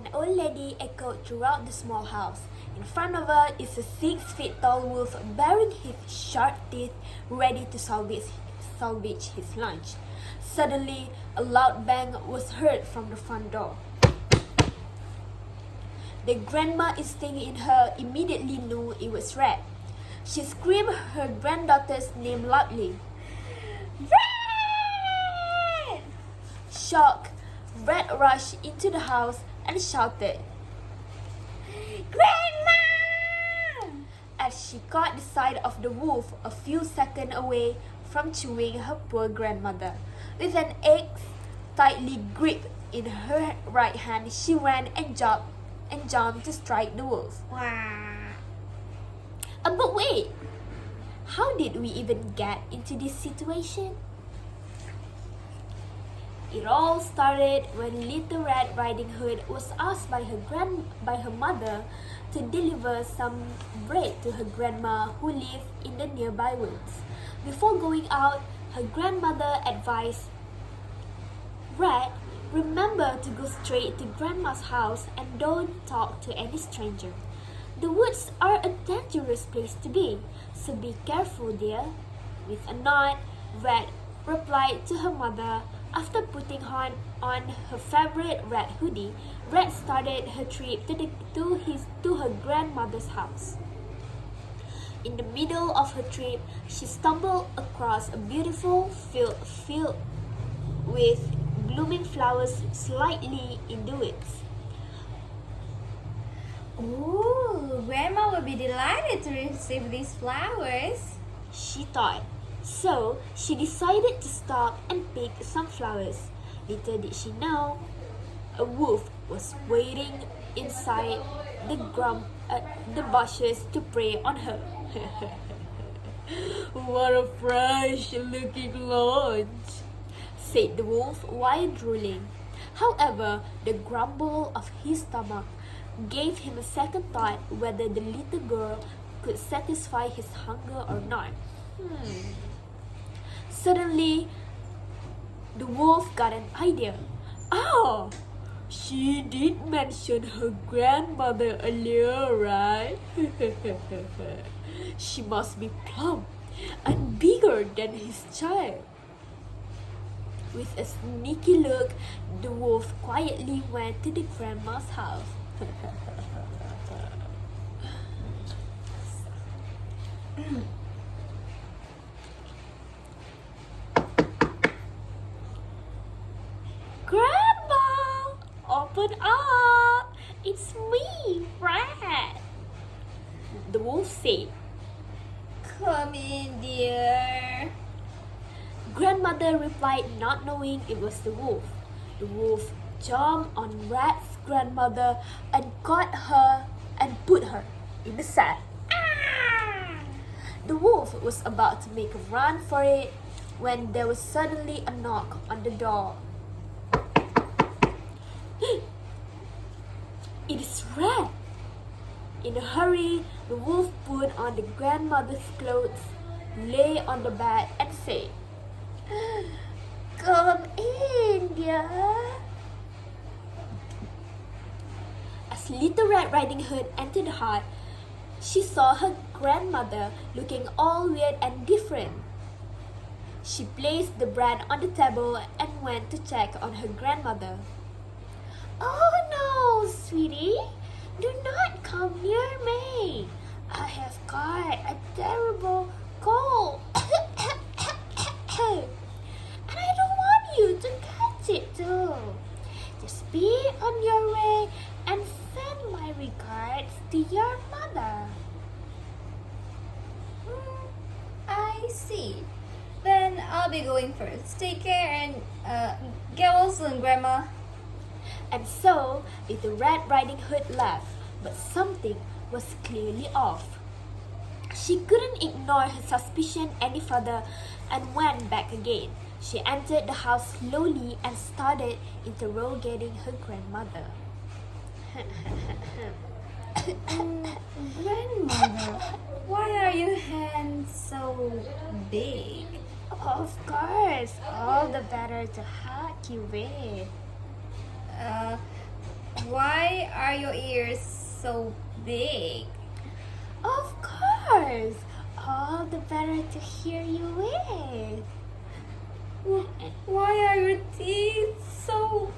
An old lady echoed throughout the small house. In front of her is a 6 feet tall wolf baring his sharp teeth, ready to salvage his lunch. Suddenly, a loud bang was heard from the front door. The grandma instinct in her immediately knew it was Red. She screamed her granddaughter's name loudly. Red! Shocked, Red rushed into the house and shouted, Grandma! As she caught the sight of the wolf a few seconds away from chewing her poor grandmother. With an axe tightly gripped in her right hand, she ran and jumped to strike the wolf. But wait, how did we even get into this situation? It all started when Little Red Riding Hood was asked by her mother to deliver some bread to her grandma who lived in the nearby woods. Before going out, her grandmother advised Red, remember to go straight to Grandma's house and don't talk to any stranger. The woods are a dangerous place to be, so be careful, dear. With a nod, Red replied to her mother. After putting on her favorite red hoodie, Red started her trip to her grandmother's house. In the middle of her trip, she stumbled across a beautiful field filled with blooming flowers slightly in the woods. Ooh, Grandma will be delighted to receive these flowers, she thought. So, she decided to stop and pick some flowers. Little did she know, a wolf was waiting inside the bushes to prey on her. What a fresh-looking lunch, said the wolf while drooling. However, the grumble of his stomach gave him a second thought whether the little girl could satisfy his hunger or not. Suddenly, the wolf got an idea. Oh, she did mention her grandmother earlier, right? She must be plump and bigger than his child. With a sneaky look, the wolf quietly went to the grandma's house. Grandma, open up! It's me, Red, the wolf said. Come in, dear. Grandmother replied, not knowing it was the wolf. The wolf jumped on Red's grandmother and caught her and put her in the sack. The wolf was about to make a run for it when there was suddenly a knock on the door. It is Red! In a hurry, the wolf put on the grandmother's clothes, lay on the bed and said, Come in, dear. As Little Red Riding Hood entered the hut, she saw her grandmother looking all weird and different. She placed the bread on the table and went to check on her grandmother. Oh no, sweetie, do not come near me. I have got a terrible cold. And I don't want you to catch it too. Just be on your way and send my regards to your mother. I see. Then I'll be going first. Take care and get well soon, Grandma. And so, Little Red Riding Hood left, but something was clearly off. She couldn't ignore her suspicion any further and went back again. She entered the house slowly and started interrogating her grandmother. Grandmother, why are your hands so big? Of course, all the better to hug you with. Why are your ears so big? Of course, all the better to hear you with. Why are your teeth so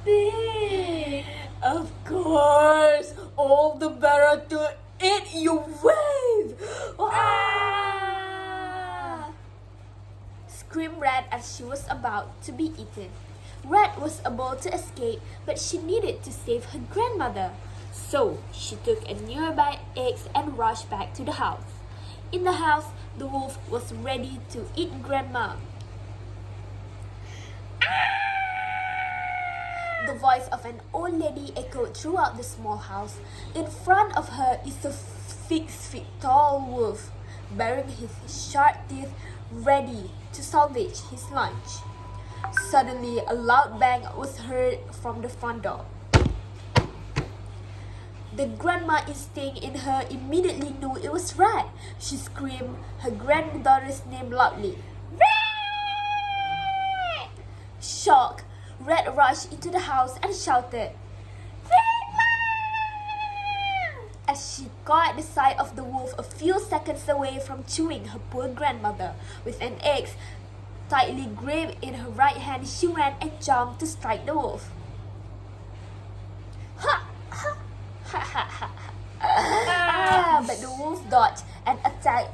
big? Of course, all the better to eat you with. Ah! Screamed Rat as she was about to be eaten. Rat was able to escape, but she needed to save her grandmother. So she took a nearby egg and rushed back to the house. In the house, the wolf was ready to eat Grandma. The voice of an old lady echoed throughout the small house. In front of her is a 6 feet tall wolf, baring his sharp teeth, ready to salvage his lunch. Suddenly, a loud bang was heard from the front door. The grandma instinct in her immediately knew it was Rat. She screamed her granddaughter's name loudly. Rat! Shocked, Rat rushed into the house and shouted, Grandma! As she caught the sight of the wolf a few seconds away from chewing her poor grandmother. With an axe tightly gripped in her right hand, she ran and jumped to strike the wolf. Ha! Ha! Ha ha ha! But the wolf dodged and attacked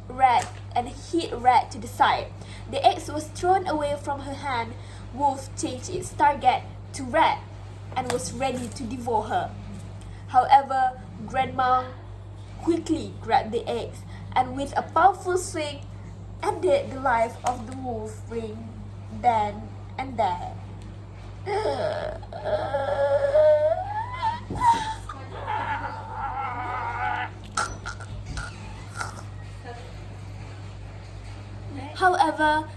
Rat and hit Rat to the side. The axe was thrown away from her hand. Wolf changed its target to Rat and was ready to devour her. However, Grandma quickly grabbed the axe and with a powerful swing ended the life of the wolf ring then and there. However,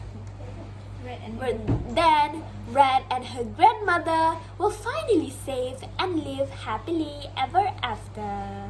then Rat and her grandmother were finally saved and lived happily ever after.